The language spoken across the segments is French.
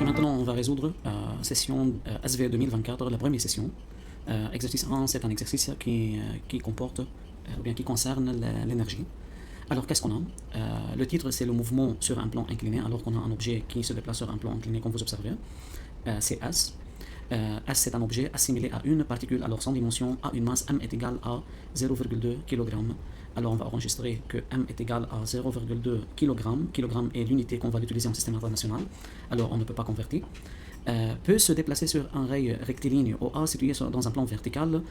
Et maintenant, on va résoudre session SV 2024, la première session. Exercice 1, c'est un exercice qui comporte, ou bien qui concerne l'énergie. Alors, qu'est-ce qu'on a Le titre, c'est le mouvement sur un plan incliné, alors qu'on a un objet qui se déplace sur un plan incliné, comme vous observez. C'est S. S, c'est un objet assimilé à une particule, alors sans dimension, à une masse M est égale à 0,2 kg. Alors on va enregistrer que M est égal à 0,2 kg. Kg est l'unité qu'on va utiliser en système international, alors on ne peut pas convertir. Peut se déplacer sur un rail rectiligne OA situé dans un plan vertical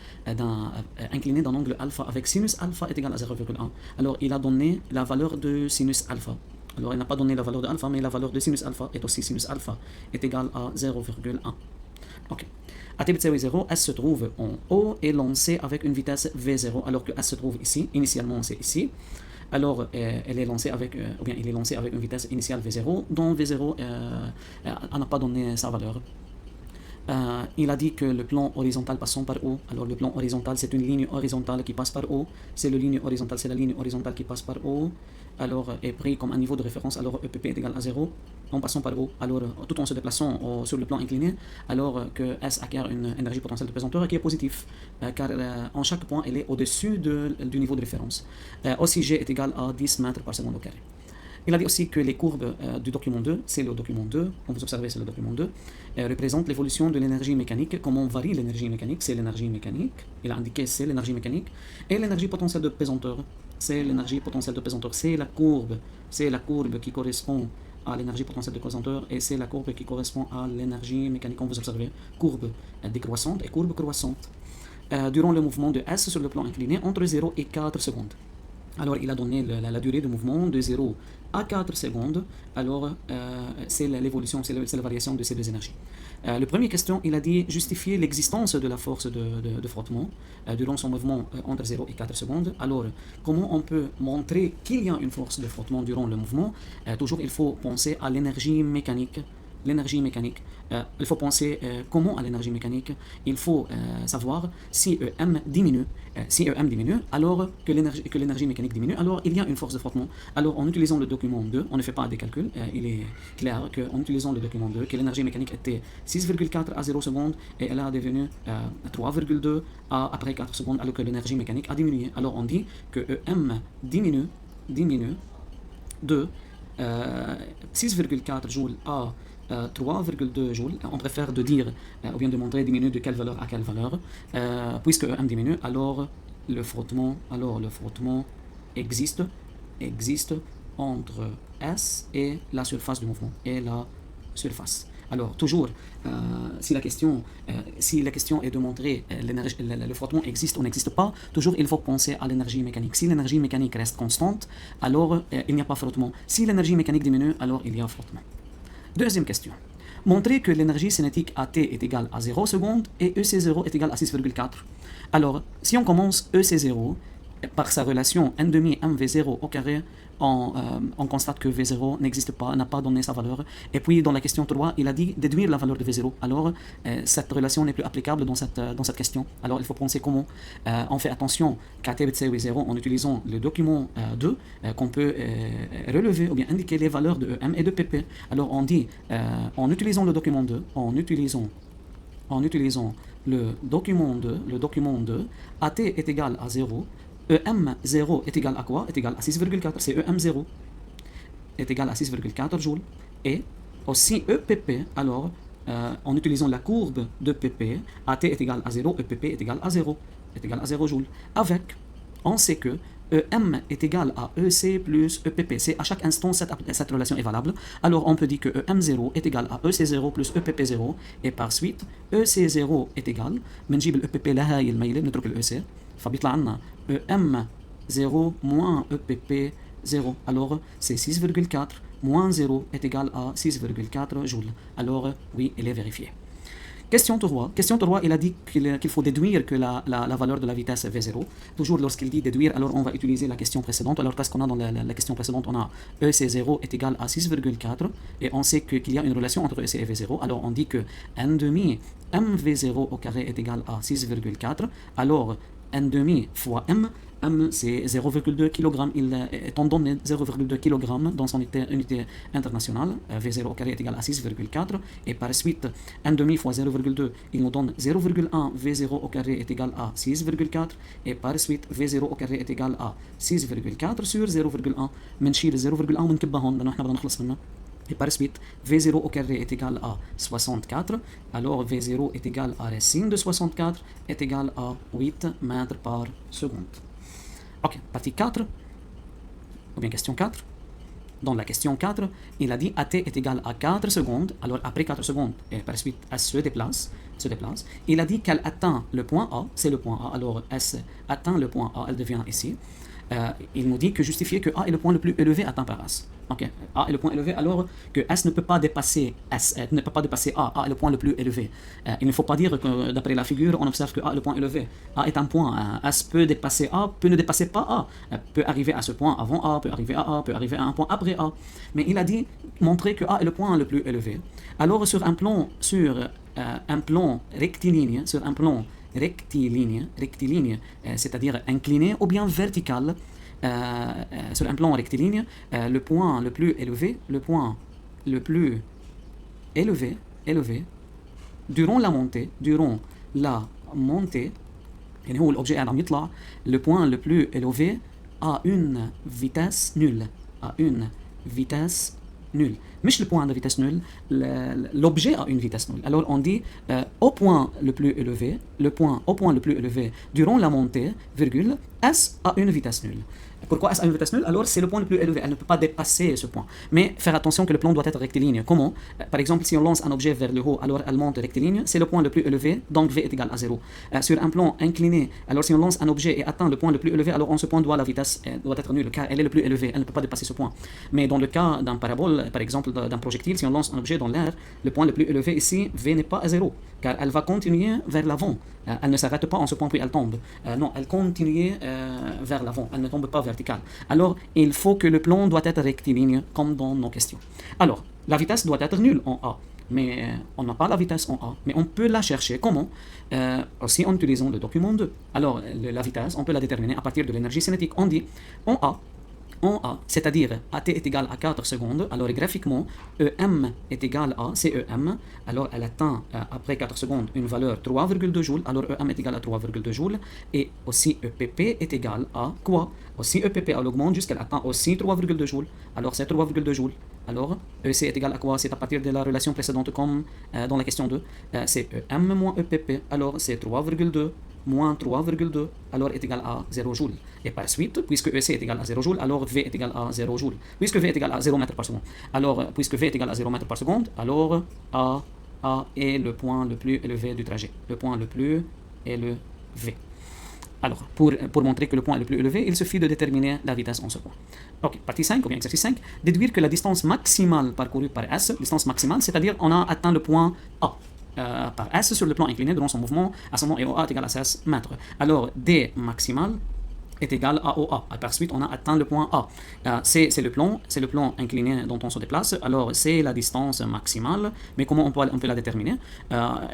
incliné d'un angle alpha avec sinus alpha est égal à 0,1. Alors il a donné la valeur de sinus alpha. Alors il n'a pas donné la valeur de alpha, mais la valeur de sinus alpha est aussi sinus alpha est égal à 0,1. Ok. À t بتساوي 0, S se trouve en haut et lancé avec une vitesse V0, alors que S se trouve ici. Initialement, c'est ici. Alors, elle est lancée avec, ou bien il est lancé avec une vitesse initiale V0, dont V0 n'a pas donné sa valeur. Il a dit que le plan horizontal passant par O. Alors le plan horizontal, c'est une ligne horizontale qui passe par O. C'est la ligne horizontale qui passe par O. Alors est pris comme un niveau de référence. Alors EPP est égal à 0 en passant par O. Alors tout en se déplaçant sur le plan incliné, alors que S acquiert une énergie potentielle de pesanteur qui est positive, car en chaque point, elle est au-dessus du niveau de référence. Aussi G est égal à 10 mètres par seconde au carré. Il a dit aussi que les courbes du document 2, c'est le document 2, comme vous observez, c'est le document 2, représentent l'évolution de l'énergie mécanique. Comment varie l'énergie mécanique? C'est l'énergie mécanique. Il a indiqué c'est l'énergie mécanique. Et l'énergie potentielle de pesanteur, c'est l'énergie potentielle de pesanteur. C'est la courbe qui correspond à l'énergie potentielle de pesanteur et c'est la courbe qui correspond à l'énergie mécanique, comme vous observez. Courbe décroissante et courbe croissante. Durant le mouvement de S sur le plan incliné, entre 0 et 4 secondes. Alors, il a donné la durée de mouvement de 0 à 4 secondes. Alors, c'est l'évolution, c'est la variation de ces deux énergies. La première question, il a dit justifier l'existence de la force de frottement durant son mouvement entre 0 et 4 secondes. Alors, comment on peut montrer qu'il y a une force de frottement durant le mouvement? Toujours, il faut penser à l'énergie mécanique. Il faut penser comment à l'énergie mécanique. Il faut savoir si EM diminue. Si EM diminue, alors que l'énergie mécanique diminue, alors il y a une force de frottement. Alors en utilisant le document 2, on ne fait pas des calculs, il est clair qu'en utilisant le document 2, que l'énergie mécanique était 6,4 à 0 secondes et elle a devenu 3,2 après 4 secondes, alors que l'énergie mécanique a diminué. Alors on dit que EM diminue de 6,4 joules à 3,2 joules. On préfère de dire, ou bien de montrer diminue de quelle valeur à quelle valeur. Puisque EM diminue, alors le frottement existe entre S et la surface du mouvement, et la surface. Alors, toujours, si la question est de montrer le frottement existe ou n'existe pas, toujours il faut penser à l'énergie mécanique. Si l'énergie mécanique reste constante, alors il n'y a pas frottement. Si l'énergie mécanique diminue, alors il y a frottement. Deuxième question. Montrer que l'énergie cinétique AT est égale à 0 secondes et EC0 est égal à 6,4. Alors, si on commence EC0 par sa relation n demi mv0 au carré, on constate que V0 n'existe pas, n'a pas donné sa valeur. Et puis dans la question 3, il a dit déduire la valeur de V0. Alors cette relation n'est plus applicable dans cette question. Alors il faut penser comment. On fait attention qu'à t btc V0 en utilisant le document 2 qu'on peut relever ou bien indiquer les valeurs de EM et de PP. Alors on dit en utilisant le document 2, le document 2, AT est égal à 0. EM0 est égal à quoi? Est égal à 6,4. C'est EM0 est égal à 6,4 joules. Et aussi EPP, alors, en utilisant la courbe de PP, AT est égal à 0, EPP est égal à 0. Est égal à 0 joules. Avec, on sait que EM est égal à EC plus EPP. C'est à chaque instant, cette relation est valable. Alors, on peut dire que EM0 est égal à EC0 plus EPP0. Et par suite, EC0 est égal. بنجيب الEPP لهاي الميلة بنترك الEC. فبيطلع عنا EM0 moins EPP0. Alors, c'est 6,4 moins 0 est égal à 6,4 joules. Alors, oui, il est vérifié. Question 3, il a dit qu'il faut déduire que la valeur de la vitesse V0. Toujours lorsqu'il dit déduire, alors on va utiliser la question précédente. Alors qu'est-ce qu'on a dans la question précédente? On a EC0 est égal à 6,4 et on sait qu'il y a une relation entre EC et V0. Alors on dit que n demi mv0 au carré est égal à 6,4. Alors n demi fois m, M c'est 0,2 kg, étant donné 0,2 kg dans son unité internationale, V0 au carré est égal à 6,4, et par suite 1,5 fois 0,2, il nous donne 0,1, V0 au carré est égal à 6,4, et par suite V0 au carré est égal à 6,4 sur 0,1, بنشيل 0,1 وبنكبها هون لأنه احنا بدنا نخلص منها. Et par suite, V0 au carré est égal à 64, alors V0 est égal à racine de 64 est égal à 8 mètres par seconde. Ok, partie 4, ou bien question 4. Dans la question 4, il a dit AT est égal à 4 secondes, alors après 4 secondes, et par suite S se déplace. Il a dit qu'elle atteint le point A, c'est le point A, alors S atteint le point A, elle devient ici. Il nous dit que justifier que A est le point le plus élevé atteint par S. Ok, A est le point élevé alors que S ne peut pas dépasser S, ne peut pas dépasser A. A est le point le plus élevé. Il ne faut pas dire que d'après la figure, on observe que A est le point élevé. A est un point. S peut dépasser A, peut ne dépasser pas A. Peut arriver à ce point avant A, peut arriver à A, peut arriver à un point après A. Mais il a dit montrer que A est le point le plus élevé. Alors sur un plan rectiligne, c'est-à-dire incliné ou bien vertical, sur un plan rectiligne, le point le plus élevé, durant la montée, يعني هو الأوبجي قاعد عم يطلع, le point le plus élevé a une vitesse nulle, مش le point de vitesse nulle, l'objet a une vitesse nulle. Alors on dit au point le plus élevé, durant la montée, virgule, S a une vitesse nulle. Pourquoi S a une vitesse nulle? Alors c'est le point le plus élevé, elle ne peut pas dépasser ce point. Mais faire attention que le plan doit être rectiligne. Comment? Par exemple, si on lance un objet vers le haut, alors elle monte rectiligne, c'est le point le plus élevé, donc V est égal à 0. Sur un plan incliné, alors si on lance un objet et atteint le point le plus élevé, alors en ce point la vitesse doit être nulle, car elle est le plus élevée, elle ne peut pas dépasser ce point. Mais dans le cas d'un parabole, par exemple d'un projectile, si on lance un objet dans l'air, le point le plus élevé ici, V n'est pas à 0, car elle va continuer vers l'avant. Elle ne s'arrête pas en ce point puis elle tombe. Non, elle continue vers l'avant, elle ne tombe pas verticale. Alors, il faut que le plan doit être rectiligne, comme dans nos questions. Alors, la vitesse doit être nulle en A, mais on n'a pas la vitesse en A, mais on peut la chercher. Comment? Aussi en utilisant le document 2. Alors, la vitesse, on peut la déterminer à partir de l'énergie cinétique. On dit en A, c'est-à-dire AT est égal à 4 secondes, alors graphiquement, EM est égal à, c'est EM, alors elle atteint après 4 secondes une valeur 3,2 joules, alors EM est égal à 3,2 joules, et aussi EPP est égal à quoi? Aussi EPP, elle augmente jusqu'elle atteint aussi 3,2 joules, alors c'est 3,2 joules. Alors, EC est égal à quoi? C'est à partir de la relation précédente comme dans la question 2, c'est EM moins EPP, alors c'est 3,2 moins 3,2, alors est égal à 0 joules. Et par suite, puisque EC est égal à 0 joules, alors V est égal à 0 joules. Puisque V est égal à 0 mètres par seconde, alors puisque V est égal à 0 mètres par seconde, alors A est le point le plus élevé du trajet. Le point le plus élevé. Alors, pour montrer que le point est le plus élevé, il suffit de déterminer la vitesse en ce point. Ok, partie 5, ou bien exercice 5, déduire que la distance maximale parcourue par S, distance maximale, c'est-à-dire on a atteint le point A. Par S sur le plan incliné durant son mouvement, ascendant et OA est égal à 16 mètres. Alors, D maximal est égal à OA. Et par suite, on a atteint le point A. C'est le plan incliné dont on se déplace. Alors, c'est la distance maximale. Mais comment on peut la déterminer?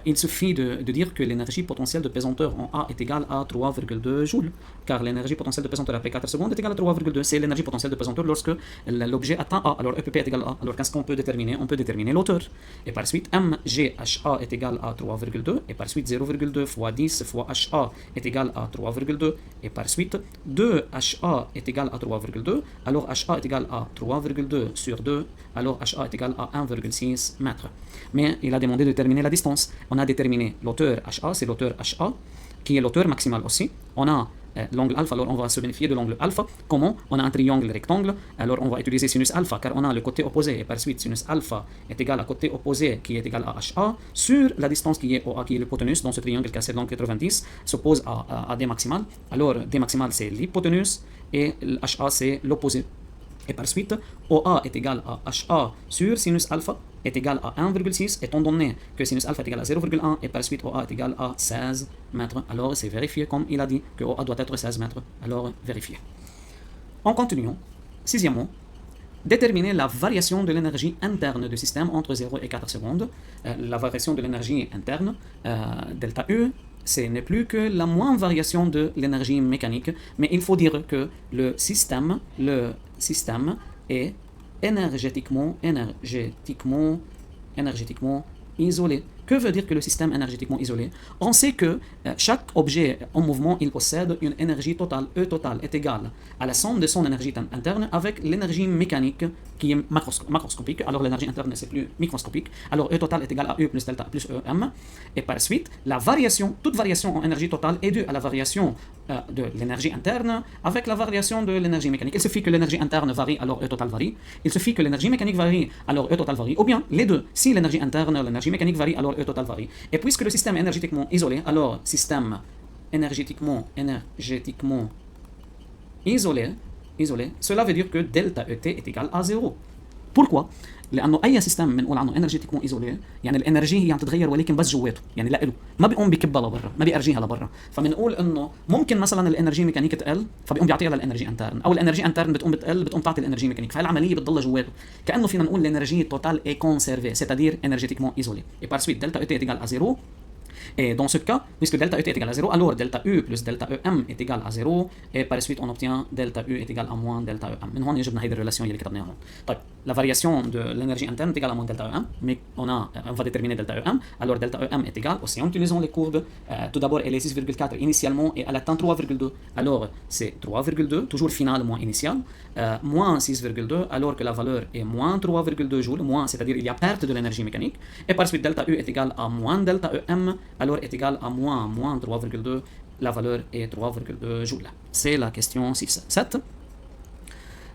Il suffit de dire que l'énergie potentielle de pesanteur en A est égale à 3,2 joules. Car l'énergie potentielle de pesanteur après 4 secondes est égale à 3,2. C'est l'énergie potentielle de pesanteur lorsque l'objet atteint A. Alors, EPP est égal à A. Alors, qu'est-ce qu'on peut déterminer? On peut déterminer l'auteur. Et par suite, MGHA est égal à 3,2. Et par suite, 0,2 fois 10 fois HA est égal à 3,2. Et par suite, 2HA est égal à 3,2, alors HA est égal à 3,2 sur 2, alors HA est égal à 1,6 mètres. Mais il a demandé de déterminer la distance. On a déterminé l'auteur HA, c'est l'auteur HA, qui est l'auteur maximal aussi. On a l'angle alpha, alors on va se bénéficier de l'angle alpha. Comment? On a un triangle rectangle, alors on va utiliser sinus alpha, car on a le côté opposé, et par suite sinus alpha est égal à côté opposé, qui est égal à HA, sur la distance qui est OA, qui est l'hypoténuse, dans ce triangle cassé l'angle 90, s'oppose à D maximal. Alors D maximal c'est l'hypoténuse, et HA c'est l'opposé. Et par suite, OA est égal à HA sur sinus alpha est égal à 1,6, étant donné que sinus alpha est égal à 0,1, et par suite OA est égal à 16 mètres. Alors c'est vérifié, comme il a dit, que OA doit être 16 mètres. Alors vérifié. En continuant, sixièmement, déterminer la variation de l'énergie interne du système entre 0 et 4 secondes. La variation de l'énergie interne, delta U, ce n'est plus que la moindre variation de l'énergie mécanique, mais il faut dire que le système est énergétiquement isolé. Que veut dire que le système énergétiquement isolé? On sait que chaque objet en mouvement, il possède une énergie totale. E totale est égale à la somme de son énergie interne avec l'énergie mécanique qui est macroscopique. Alors l'énergie interne, c'est plus microscopique. Alors E totale est égal à E plus delta plus EM. Et par la suite, la variation, toute variation en énergie totale est due à la variation de l'énergie interne avec la variation de l'énergie mécanique. Il suffit que l'énergie interne varie, alors E totale varie. Il suffit que l'énergie mécanique varie, alors E totale varie. Ou bien les deux. Si l'énergie interne et l'énergie mécanique varie, alors E totale varie. Et puisque le système est énergétiquement isolé, alors système énergétiquement isolé, cela veut dire que delta ET est égal à 0. Pourquoi؟ لانه اي سيستم بنقول عنه انرجيتيكمون ايزولي يعني الانرجي هي عم تتغير ولكن بس جواته يعني له ما بيقوم بكبها لبرا ما بيرجيها لبرا فبنقول انه ممكن مثلا الانرجي ميكانيك تقل فبيقوم بيعطيها للانرجي انترن او الانرجي انترن بتقوم تعطي الانرجي ميكانيك فهي العمليه بتضل جواته كانه فينا نقول الانرجي توتال اي كونسيرفي c'est-à-dire énergétiquement isolé et par suite delta ET est égal à 0. Et dans ce cas, puisque delta ET est égal à 0, alors delta U plus delta EM est égal à 0, et par la suite on obtient delta U est égal à moins delta EM. من هون يجبنا هيدي الريلاسيون اللي كتبناها هون. طيب, la variation de l'énergie interne est égale à moins delta EM, mais on va déterminer delta EM, alors delta EM est égal, aussi en utilisant les courbes, tout d'abord elle est 6,4 initialement et elle atteint 3,2, alors c'est 3,2, toujours final moins initial, moins 6,2, alors que la valeur est moins 3,2 joules, moins, c'est-à-dire il y a perte de l'énergie mécanique, et par suite delta U est égal à moins delta EM, alors est égal à moins 3,2, la valeur est 3,2 joules. C'est la question 6. 7.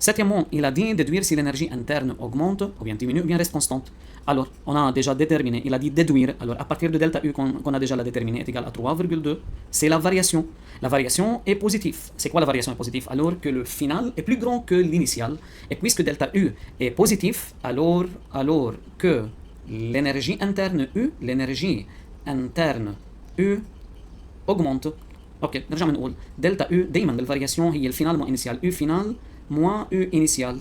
Septièmement, il a dit déduire si l'énergie interne augmente, ou bien diminue, ou bien reste constante. Alors, on a déjà déterminé, il a dit déduire, alors à partir de delta U qu'on a déjà la déterminée est égal à 3,2, c'est la variation. La variation est positive. C'est quoi la variation est positive? Alors que le final est plus grand que l'initial, et puisque delta U est positif, alors que l'énergie interne U augmente. اوكي نرجع بنقول دلتا U دايما بالفارياسيون هي الفينال moins initial U final moins U initial.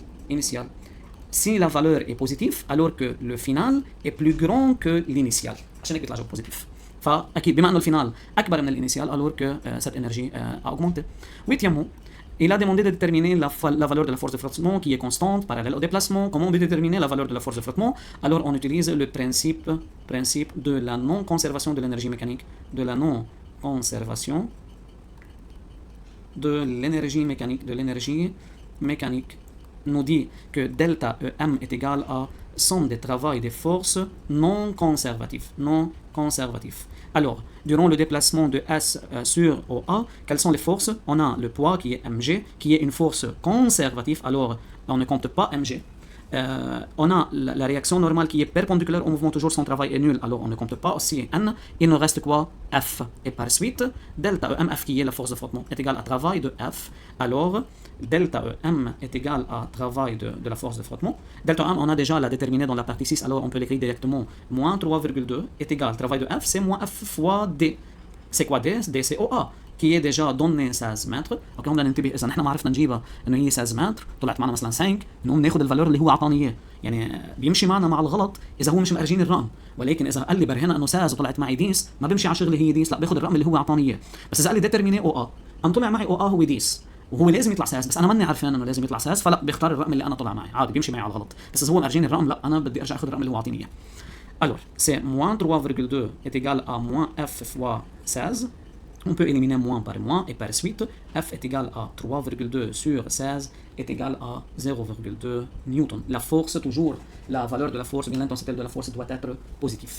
Si la valeur est positive, alors que le final est plus grand que l'initial. عشان هيك بيطلع جواب بوزيتيف. فاكيد بما انه الفينال اكبر من الانيسيال alors que cette énergie a augmenté. Huitièmement, il a demandé de déterminer la valeur de la force de frottement qui est constante, parallèle au déplacement. Comment on peut déterminer la valeur de la force de frottement? Alors on utilise le principe de la non-conservation de l'énergie mécanique. De la non-conservation de l'énergie mécanique nous dit que delta EM est égal à somme des travail des forces non conservatifs. Alors, durant le déplacement de S sur OA, quelles sont les forces? On a le poids qui est mg, qui est une force conservative, alors on ne compte pas mg. On a la réaction normale qui est perpendiculaire au mouvement, toujours son travail est nul, alors on ne compte pas aussi n, il nous reste quoi? F. Et par suite, delta EMF qui est la force de frottement est égal à travail de F, alors delta EM est égal à travail de la force de frottement. Delta EM, on a déjà la déterminée dans la partie 6, alors on peut l'écrire directement, moins 3,2 est égal, travail de F, c'est moins F fois D. C'est quoi D? D c'est OA. qui est déjà donné 16 متر. اوكي هون بدنا ننتبه اذا نحن ما عرفنا نجيبها انه هي 16 متر طلعت معنا مثلا 5 نقوم ناخذ الفالور اللي هو اعطاني اياه يعني بيمشي معنا مع الغلط اذا هو مش مأرجين الرقم ولكن اذا قال لي برهنها انه 16 وطلعت معي ديس ما بمشي على شغلي هي ديس لا باخذ الرقم اللي هو اعطاني اياه بس اذا قال لي ديترميني او ا طلع معي او هو ديس وهو لازم يطلع ساس بس انا ماني عارفان انه لازم يطلع ساس فلا بختار الرقم اللي انا طلع معي عادي بيمشي معي على الغلط بس اذا هو مأرجين الرقم لا انا بدي ارجع اخذ الرقم اللي هو اعطيني اياه. Alors, c'est moins 3,2 est égal à moins f fois 16. On peut éliminer moins par moins et par suite, f est égal à 3,2 sur 16 est égal à 0,2 newton. La force, toujours, la valeur de la force, bien l'intensité de la force doit être positive.